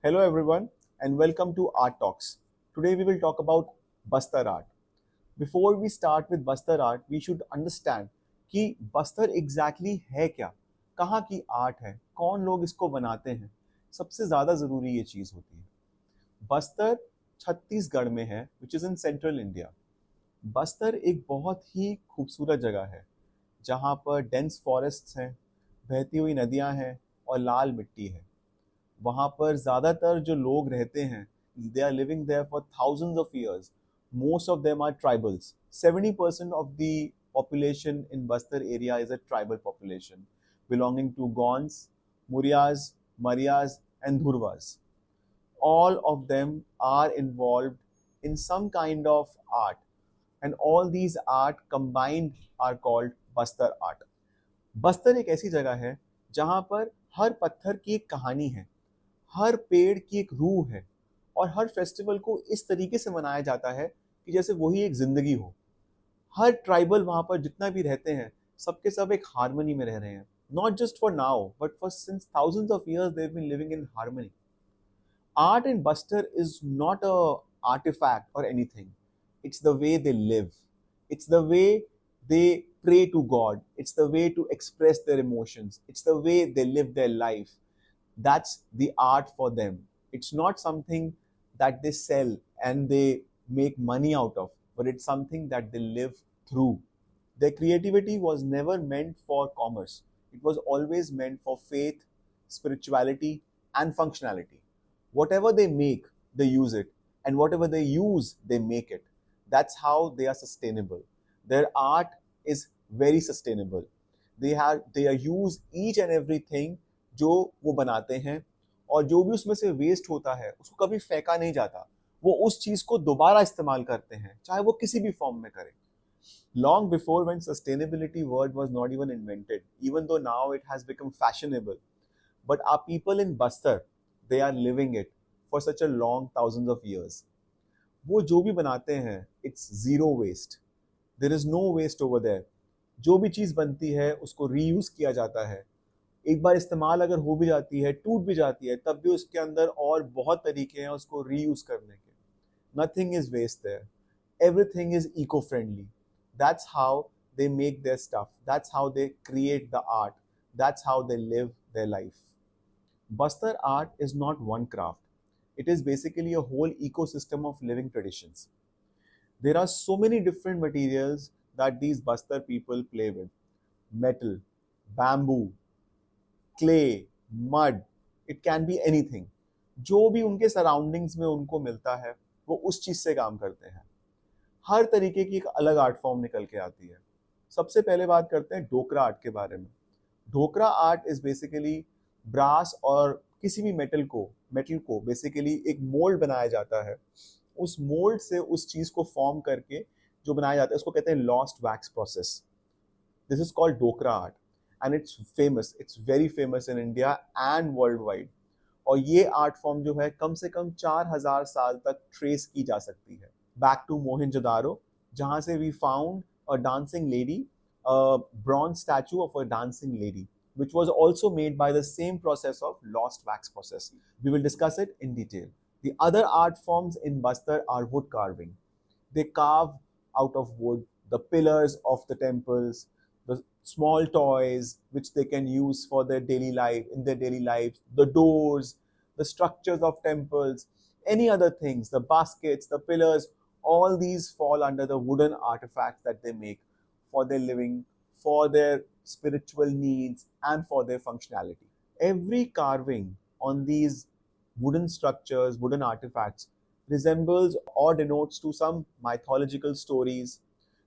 Hello everyone and welcome to Art Talks. Today we will talk about Bastar art. Before we start with Bastar art, we should understand कि Bastar exactly है क्या, कहाँ की art है, कौन लोग इसको बनाते हैं. सबसे ज़्यादा ज़रूरी ये चीज़ होती है. बस्तर छत्तीसगढ़ में है, which is in central India. Bastar एक बहुत ही खूबसूरत जगह है जहाँ पर डेंस फॉरेस्ट्स हैं, बहती हुई नदियाँ हैं और लाल मिट्टी है. वहाँ पर ज़्यादातर जो लोग रहते हैं, they are living there for thousands of years. Most of them are tribals. 70% of the population in Bastar area is a tribal population belonging to Gonds, Muryas, Marias, and Dhurwas. All of them are involved in some kind of art, and all these art combined are called Bastar art. Bastar एक ऐसी जगह है जहाँ पर हर पत्थर की एक कहानी है, हर पेड़ की एक रूह है और हर फेस्टिवल को इस तरीके से मनाया जाता है कि जैसे वही एक जिंदगी हो. हर ट्राइबल वहाँ पर जितना भी रहते हैं, सबके सब एक हार्मनी में रह रहे हैं. Not just for now but for since thousands of years they have been living in harmony. Art in Buster is not a artifact or anything. It's the way they live. It's the way they pray to God. It's the way to express their emotions. It's the way they live their life. That's the art for them. It's not something that they sell and they make money out of, but it's something that they live through. Their creativity was never meant for commerce. It was always meant for faith, spirituality, and functionality. Whatever they make, they use it, and whatever they use, they make it. That's how they are sustainable. Their art is very sustainable. They are use each and everything जो वो बनाते हैं, और जो भी उसमें से waste होता है उसको कभी फेंका नहीं जाता. वो उस चीज को दोबारा इस्तेमाल करते हैं, चाहे वो किसी भी फॉर्म में करें. Long before, when sustainability word was not even invented, even though now it has become fashionable, but our people in Bastar, they are living it for such a long thousands of years. वो जो भी बनाते हैं, it's zero waste. There is no waste over there. जो भी चीज़ बनती है उसको रीयूज किया जाता है. एक बार इस्तेमाल अगर हो भी जाती है, टूट भी जाती है, तब भी उसके अंदर और बहुत तरीके हैं उसको रीयूज करने के. Nothing is waste there. Everything is eco-friendly. That's how they make their stuff. That's how they create the art. That's how they live their life. Bastar art is not one craft. It is basically a whole ecosystem of living traditions. There are so many different materials that these Bastar people play with. Metal, bamboo, clay, mud, it can be anything. जो भी उनके surroundings में उनको मिलता है वो उस चीज से काम करते हैं. हर तरीके की एक अलग आर्ट फॉर्म निकल के आती है. सबसे पहले बात करते हैं ढोकरा आर्ट के बारे में. Dhokra art is basically brass और किसी भी मेटल को बेसिकली एक मोल्ड बनाया जाता है. उस मोल्ड से उस चीज को फॉर्म करके जो बनाया जाता है उसको कहते हैं lost wax process. This is called Dhokra art and it's very famous in India and worldwide. और ये आर्ट फॉर्म जो है कम से कम 4000 साल तक ट्रेस की जा सकती है. बैक टू मोहनजोदारो, जहां से we found a dancing lady, a bronze statue of a dancing lady, which was also made by the same process of lost wax process. We will discuss it in detail. The other art forms in Bastar are wood carving. They carve out of wood the pillars of the temples, the small toys which they can use for their daily life, in their daily lives, the doors, the structures of temples, any other things, the baskets, the pillars, all these fall under the wooden artifacts that they make for their living, for their spiritual needs, and for their functionality. Every carving on these wooden structures, wooden artifacts, resembles or denotes to some mythological stories.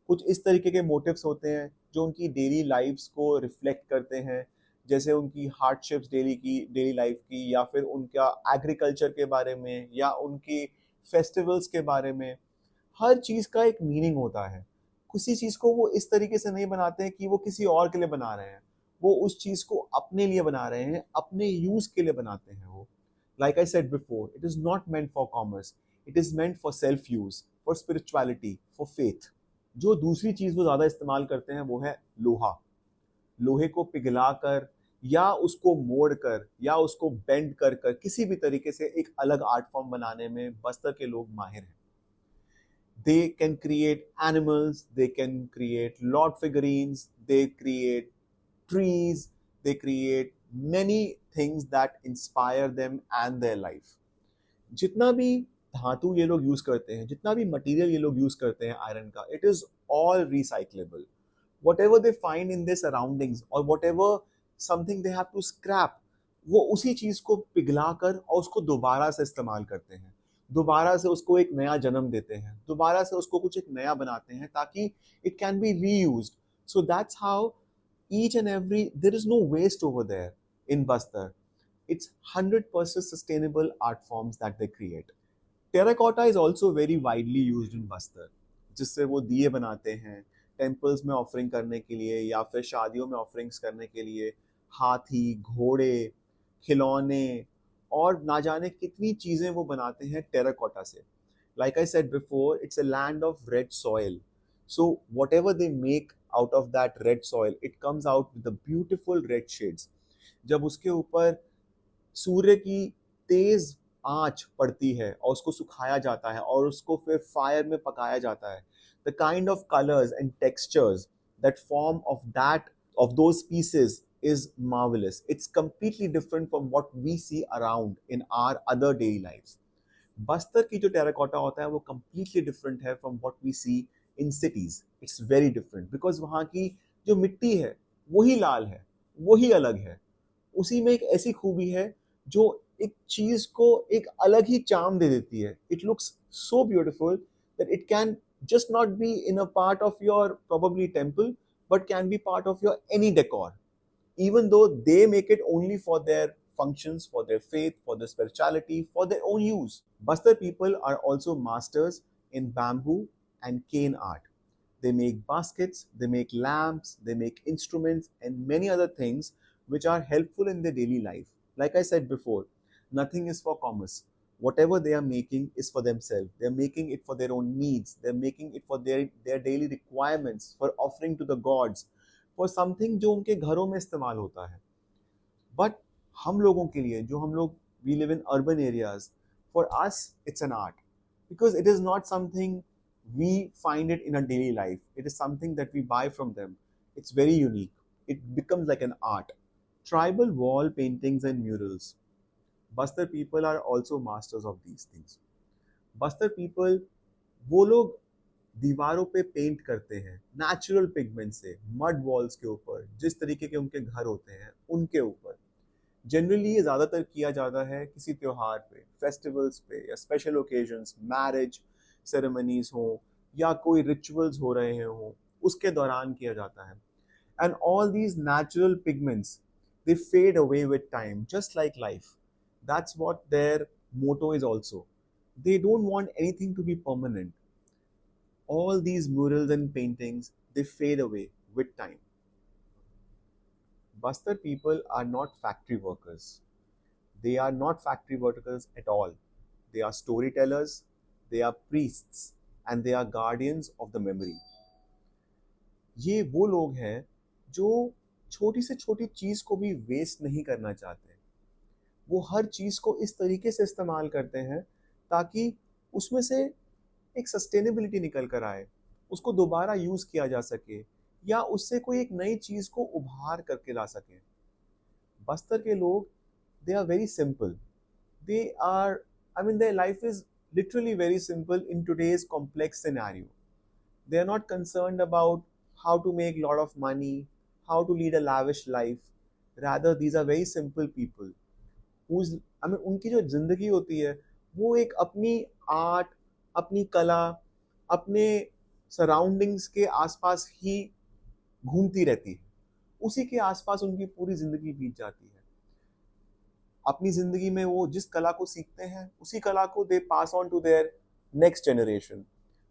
कुछ इस तरीके के motives होते हैं जो उनकी daily lifes को reflect करते हैं, जैसे उनकी हार्डशिप्स डेली लाइफ की, या फिर उनका एग्रीकल्चर के बारे में, या उनकी फेस्टिवल्स के बारे में. हर चीज़ का एक मीनिंग होता है. किसी चीज को वो इस तरीके से नहीं बनाते हैं कि वो किसी और के लिए बना रहे हैं. वो उस चीज को अपने लिए बना रहे हैं, अपने यूज के लिए बनाते हैं. वो, like I said before, it is not meant for commerce. It is meant for self use, for spirituality, for faith. जो दूसरी चीज वो ज्यादा इस्तेमाल करते हैं वो है लोहा. लोहे को पिघलाकर या उसको मोड़ कर या उसको बेंड कर कर किसी भी तरीके से एक अलग आर्ट फॉर्म बनाने में बस्तर के लोग माहिर हैं. They can create animals, they can create lord figurines, they create trees, they create many things that inspire them and their life. जितना भी धातु ये लोग यूज करते हैं, जितना भी मटेरियल ये लोग यूज करते हैं आयरन का, it is all recyclable. whatever they find in their surroundings or whatever something they have to scrap, वो उसी चीज को पिघला कर और उसको दोबारा से इस्तेमाल करते हैं, दोबारा से उसको एक नया जन्म देते हैं, दोबारा से उसको कुछ एक नया बनाते हैं ताकि it can be reused. So that's how each and every, there is no waste over there in Bastar. It's 100% sustainable art forms that they create. Terracotta is also very widely use in Bastar, जिससे वो दिए बनाते हैं temples में offering करने के लिए या फिर शादियों में ऑफरिंग्स करने के लिए. हाथी, घोड़े, खिलौने और ना जाने कितनी चीज़ें वो बनाते हैं टेराकोटा से. Like I said before, it's a land of red soil. So what ever they make out of that red soil, it comes out with the beautiful red shades. जब उसके ऊपर सूर्य की तेज आंच पड़ती है और उसको सुखाया जाता है और उसको फिर फायर में पकाया जाता है, the kind of colors and textures that form of those pieces is marvelous. It's completely different from what we see around in our other daily lives. Bastar की जो टेराकोटा होता है वो completely different है from what we see in cities. It's very different because वहाँ की जो मिट्टी है वही लाल है, वही अलग है. उसी में एक ऐसी खूबी है जो एक चीज को एक अलग ही चार्म दे देती है. It looks so beautiful that it can just not be in a part of your probably temple, but can be part of your any decor, even though they make it only for their functions, for their faith, for their spirituality, for their own use. Bastar people are also masters in bamboo and cane art. They make baskets, they make lamps, they make instruments and many other things which are helpful in their daily life. Like I said before, nothing is for commerce. Whatever they are making is for themselves. They're making it for their own needs. They're making it for their daily requirements, for offering to the gods, for something जो उनके घरों में इस्तेमाल होता है. But हम लोगों के लिए, जो हम लोग we live in urban areas, for us it's an art because it is not something we find it in a daily life. It is something that we buy from them. It's very unique. It becomes like an art. Tribal wall paintings and murals. Bastar people are also masters of these things. Bastar people, वो लोग दीवारों पे paint करते हैं natural pigment से, mud walls के ऊपर, जिस तरीके के उनके घर होते हैं उनके ऊपर. जनरली ये ज़्यादातर किया जाता है किसी त्योहार पे, फेस्टिवल्स पे या स्पेशल ओकेजन्स, मैरिज सेरेमनीज हो या कोई रिचुअल्स हो रहे हों, उसके दौरान किया जाता है. And all these natural pigments, they fade away with time just like life. That's what their motto is also. They don't want anything to be permanent. All these murals and paintings, they fade away with time. Bastar people are not factory workers. They are not factory workers at all. They are storytellers, they are priests, and they are guardians of the memory. ये वो लोग हैं जो छोटी से छोटी चीज को भी वेस्ट नहीं करना चाहते. वो हर चीज़ को इस तरीके से इस्तेमाल करते हैं ताकि उसमें से एक सस्टेनेबिलिटी निकल कर आए, उसको दोबारा यूज़ किया जा सके या उससे कोई एक नई चीज़ को उभार करके ला सके. बस्तर के लोग, they are very simple. They are, I mean their life is literally very simple in today's complex scenario. They are not concerned about how to make a lot of money, how to lead a lavish life. Rather, these are very simple people उनकी जो जिंदगी होती है वो एक अपनी art, अपनी कला, अपने सराउंडिंग्स के आसपास ही घूमती रहती है. उसी के आसपास उनकी पूरी जिंदगी बीत जाती है. अपनी जिंदगी में वो जिस कला को सीखते हैं उसी कला को they pass on to their next generation.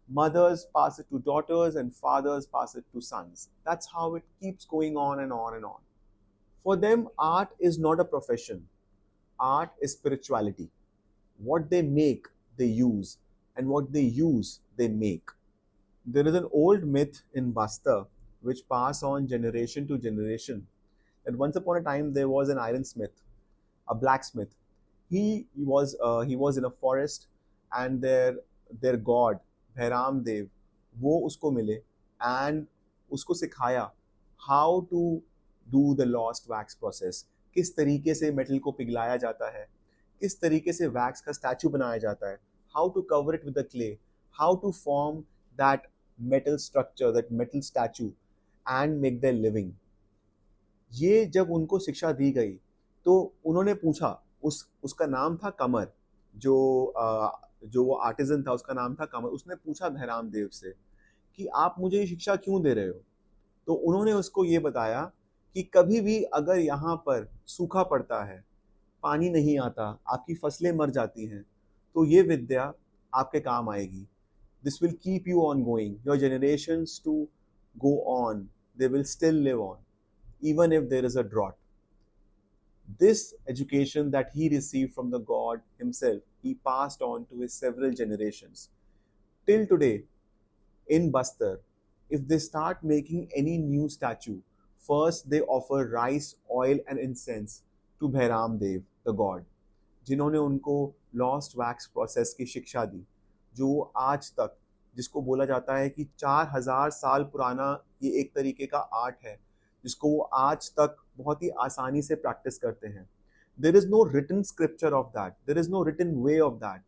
Mothers pass it to daughters and fathers pass it to sons. That's how it keeps going on and on and on. For them, art is not a profession. Art is spirituality. What they make, they use, and what they use, they make. There is an old myth in Bastar which pass on generation to generation that once upon a time there was an iron smith, a blacksmith. He was in a forest, and their god Bhairam Dev, वो उसको मिले and उसको सिखाया how to do the lost wax process, किस तरीके से metal को पिघलाया जाता है, किस तरीके से वैक्स का स्टैचू बनाया जाता है, how to cover it with the clay, how to form that metal structure, that metal statue and make their living. ये जब उनको शिक्षा दी गई तो उन्होंने पूछा, उसका नाम था कमर, जो वो आर्टिजन था उसका नाम था कमर। उसने पूछा बहराम देव से कि आप मुझे ये शिक्षा क्यों दे रहे हो? तो उन्होंने उसको ये बताया कि कभी भी अगर यहाँ पर सूखा पड़ता है, पानी नहीं आता, आपकी फसलें मर जाती हैं, तो ये विद्या आपके काम आएगी। This will keep you on going, your generations to go on, they will still live on even if there is a drought. This education that he received from the god himself, he passed on to his several generations. Till today, in Bastar, if they start making any new statue, first they offer rice, oil and incense to Bhairam Dev, the god, जिन्होंने उनको lost wax process की शिक्षा दी, जो आज तक, जिसको बोला जाता है कि 4000 साल पुराना ये एक तरीके का आर्ट है, जिसको वो आज तक बहुत ही आसानी से प्रैक्टिस करते हैं. There is no written scripture of that. There is no written way of that.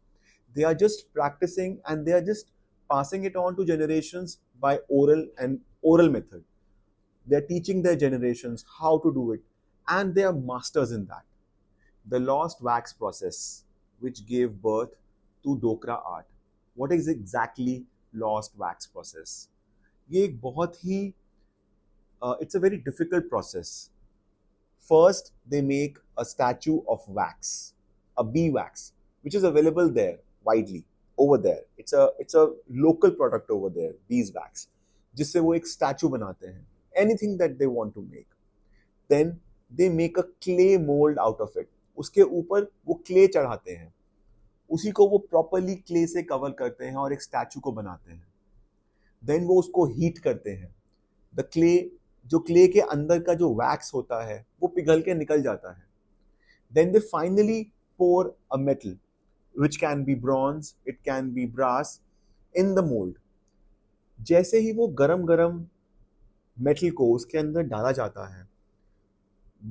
They are just practicing and they are just passing it on to generations by oral method. They are teaching their generations how to do it, and they are masters in that. The lost wax process, which gave birth to Dokra art. What is exactly lost wax process? ये एक बहुत ही it's a very difficult process. First, they make a statue of wax, a beeswax, which is available there widely over there. It's a local product over there, beeswax, जिससे वो एक statue बनाते हैं. Anything that they want to make. Then they make a clay mold out of it. उसके ऊपर वो clay चढ़ाते हैं. उसी को वो properly clay से cover करते हैं और एक statue को बनाते हैं. Then वो उसको heat करते हैं. The clay, जो clay के अंदर का जो wax होता है वो पिघल के निकल जाता है. Then they finally pour a metal, which can be bronze, it can be brass, in the mold. जैसे ही वो गरम गरम metal को उसके अंदर डाला जाता है,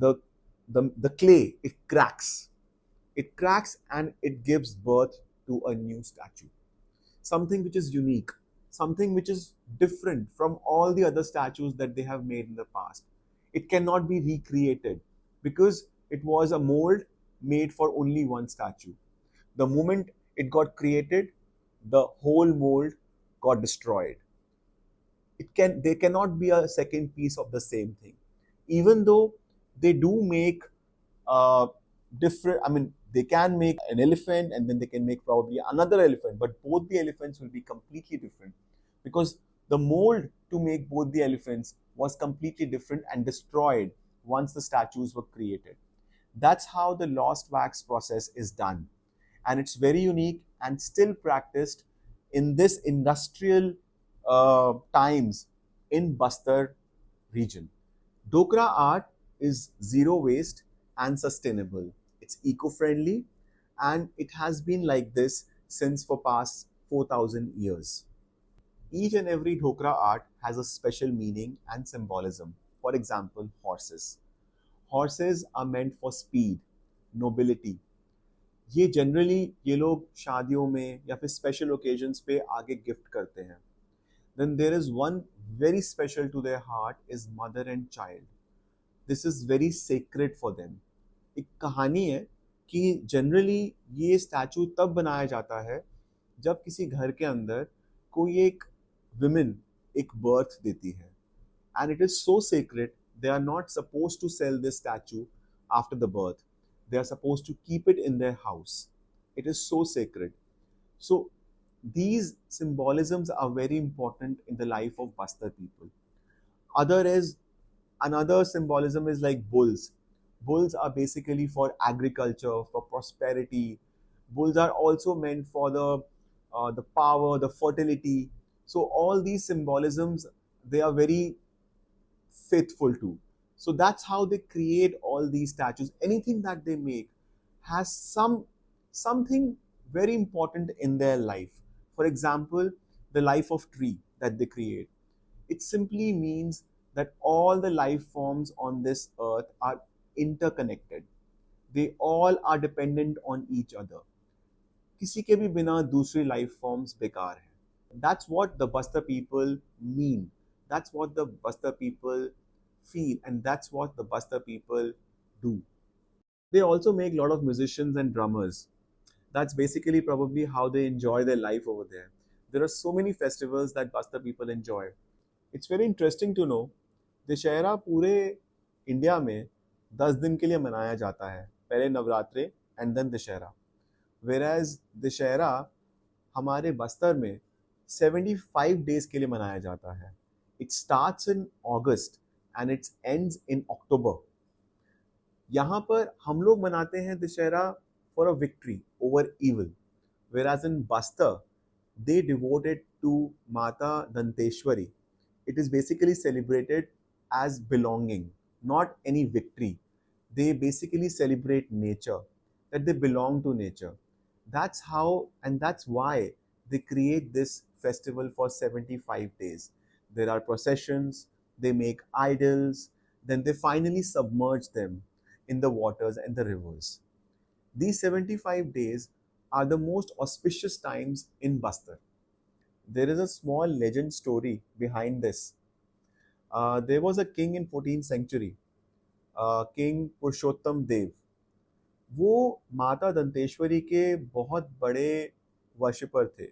the clay, it cracks. It cracks and it gives birth to a new statue. Something which is unique, something which is different from all the other statues that they have made in the past. It cannot be recreated because it was a mold made for only one statue. The moment it got created, the whole mold got destroyed. There cannot be a second piece of the same thing. Even though they do make they can make an elephant and then they can make probably another elephant, but both the elephants will be completely different because the mold to make both the elephants was completely different and destroyed once the statues were created. That's how the lost wax process is done. And it's very unique and still practiced in this industrial times in Bastar region. Dokra art is zero waste and sustainable. It's eco-friendly and it has been like this since for past 4,000 years. Each and every Dokra art has a special meaning and symbolism. For example, horses. Horses are meant for speed, nobility. ये generally ये लोग शादियों में या फिर special occasions पे आगे gift करते हैं. Then there is one very special to their heart is mother and child. This is very sacred for them. एक कहानी है कि जनरली ये स्टैचू तब बनाया जाता है जब किसी घर के अंदर कोई एक विमेन एक बर्थ देती है, and it is so sacred they are not suppose to sell this statue after the birth. They are suppose to keep it in their house. It is so sacred. So these symbolisms are very important in the life of Bastar people. Another symbolism is like bulls. Bulls are basically for agriculture, for prosperity. Bulls are also meant for the power, the fertility. So all these symbolisms, they are very faithful to. So that's how they create all these statues. Anything that they make has something very important in their life. For example, the life of tree that they create. It simply means that all the life forms on this earth are interconnected. They all are dependent on each other. किसी के भी बिना दूसरी life forms बेकार है. That's what the Bastar people mean. That's what the Bastar people feel, and that's what the Bastar people do. They also make a lot of musicians and drummers. That's basically probably how they enjoy their life over there. There are so many festivals that Bastar people enjoy. It's very interesting to know Dussehra पूरे India में 10 दिन के लिए मनाया जाता है. पहले नवरात्रे and then Dussehra. वेराज Dussehra हमारे बस्तर में 75 डेज के लिए मनाया जाता है. It starts in August and it's ends in October. यहाँ पर हम लोग मनाते हैं Dussehra for a victory over evil, whereas in Bastar they devote it to Mata Danteshwari. It is basically celebrated as belonging, not any victory. They basically celebrate nature, that they belong to nature. That's how and that's why they create this festival for 75 days. There are processions, they make idols, then they finally submerge them in the waters and the rivers. These 75 days are the most auspicious times in Bastar. There is a small legend story behind this. There was a king in 14th century, King Purushottam Dev. वो माता दंतेश्वरी के बहुत बड़े worshipper थे.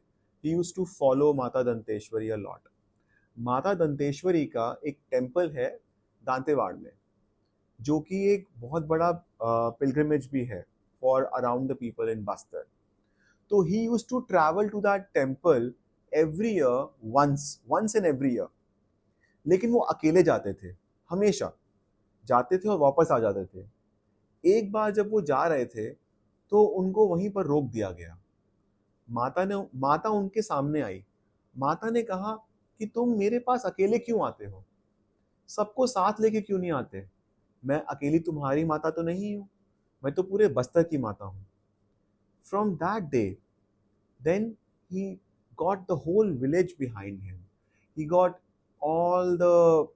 He used to follow माता Danteshwari a lot. माता दंतेश्वरी का एक टेम्पल है दांतेवाड़ में, जो कि एक बहुत बड़ा पिलग्रिमेज भी है for around the people in Bastar. So he used to travel to that temple every year, once in every year. लेकिन वो अकेले जाते थे, हमेशा जाते थे और वापस आ जाते थे. एक बार जब वो जा रहे थे तो उनको वहीं पर रोक दिया गया. माता उनके सामने आई. माता ने कहा कि तुम मेरे पास अकेले क्यों आते हो, सबको साथ लेके क्यों नहीं आते. मैं अकेली तुम्हारी माता तो नहीं हूँ, मैं तो पूरे बस्तर की माता हूँ. From that day, then he got the whole village behind him. He got all the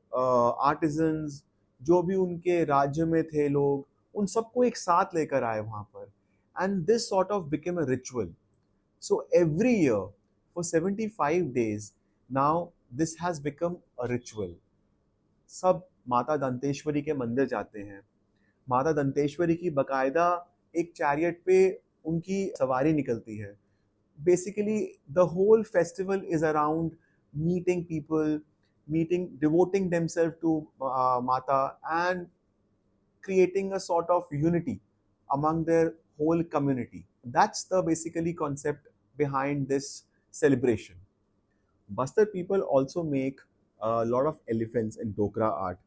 artisans, जो भी उनके राज्य में थे लोग, उन सबको एक साथ लेकर आए वहाँ पर. And this sort of became a ritual. So every year for 75 days, now this has become a ritual. सब माता दंतेश्वरी के मंदिर जाते हैं. माता दंतेश्वरी की बकायदा एक चैरियट पे उनकी सवारी निकलती है. Basically, the whole festival is around meeting people, devoting themselves to Mata and creating a sort of unity among their whole community. That's the basically concept behind this celebration. Bastar people also make a lot of elephants in Dokra art.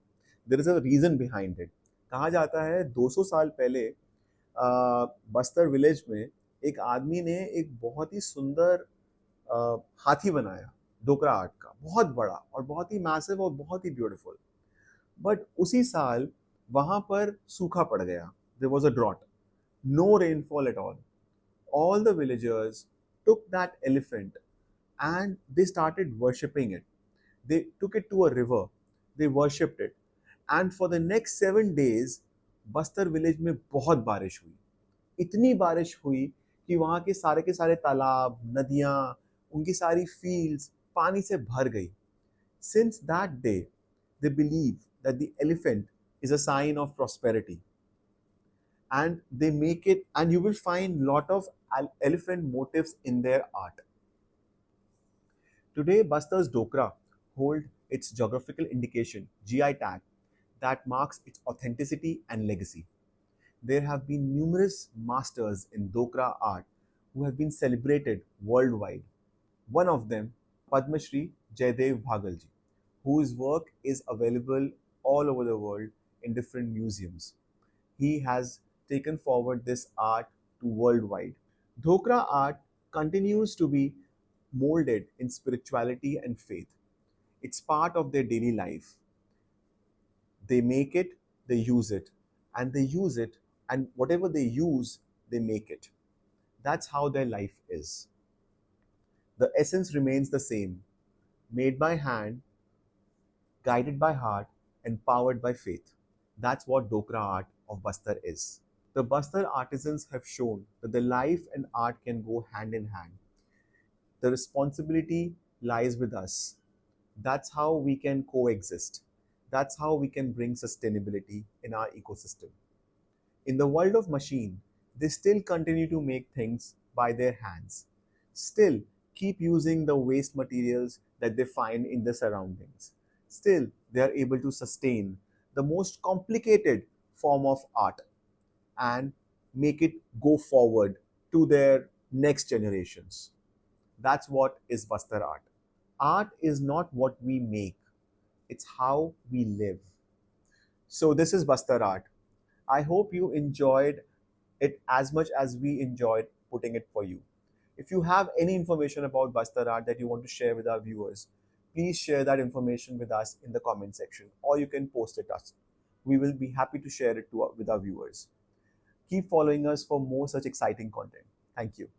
There is a reason behind it. कहा जाता है 200 साल पहले Bastar village में एक आदमी ने एक बहुत ही सुंदर हाथी बनाया डोकरा आर्ट का, बहुत बड़ा और बहुत ही मैसिव और बहुत ही ब्यूटीफुल. बट उसी साल वहाँ पर सूखा पड़ गया. There was a drought, no rainfall at all. All the villagers took that elephant and they started worshipping it. They took it to a river, they worshipped it. And for the next 7 days, Bastar village में बहुत बारिश हुई. इतनी बारिश हुई कि वहाँ के सारे तालाब, नदियाँ, उनकी सारी फील्ड्स पानी से भर गई. Since that day, they believe that the elephant is a sign of prosperity. And they make it, and you will find lot of elephant motifs in their art. Today, Bastar's Dokra hold its geographical indication, GI tag, that marks its authenticity and legacy. There have been numerous masters in Dokra art who have been celebrated worldwide. One of them, Padma Shri Jaydev Bhagalji, whose work is available all over the world in different museums. He has taken forward this art to worldwide. Dhokra art continues to be molded in spirituality and faith. It's part of their daily life. They make it, they use it, and they use it, and whatever they use, they make it. That's how their life is. The essence remains the same, made by hand, guided by heart, and powered by faith. That's what Dokra art of Bastar is. The Bastar artisans have shown that the life and art can go hand in hand. The responsibility lies with us. That's how we can coexist. That's how we can bring sustainability in our ecosystem. In the world of machine, they still continue to make things by their hands. Still keep using the waste materials that they find in the surroundings. Still, they are able to sustain the most complicated form of art and make it go forward to their next generations. That's what is Bastar art. Art is not what we make, it's how we live. So, this is Bastar art. I hope you enjoyed it as much as we enjoyed putting it for you. If you have any information about Bastar art that you want to share with our viewers, please share that information with us in the comment section, or you can post it us. We will be happy to share it with our viewers. Keep following us for more such exciting content. Thank you.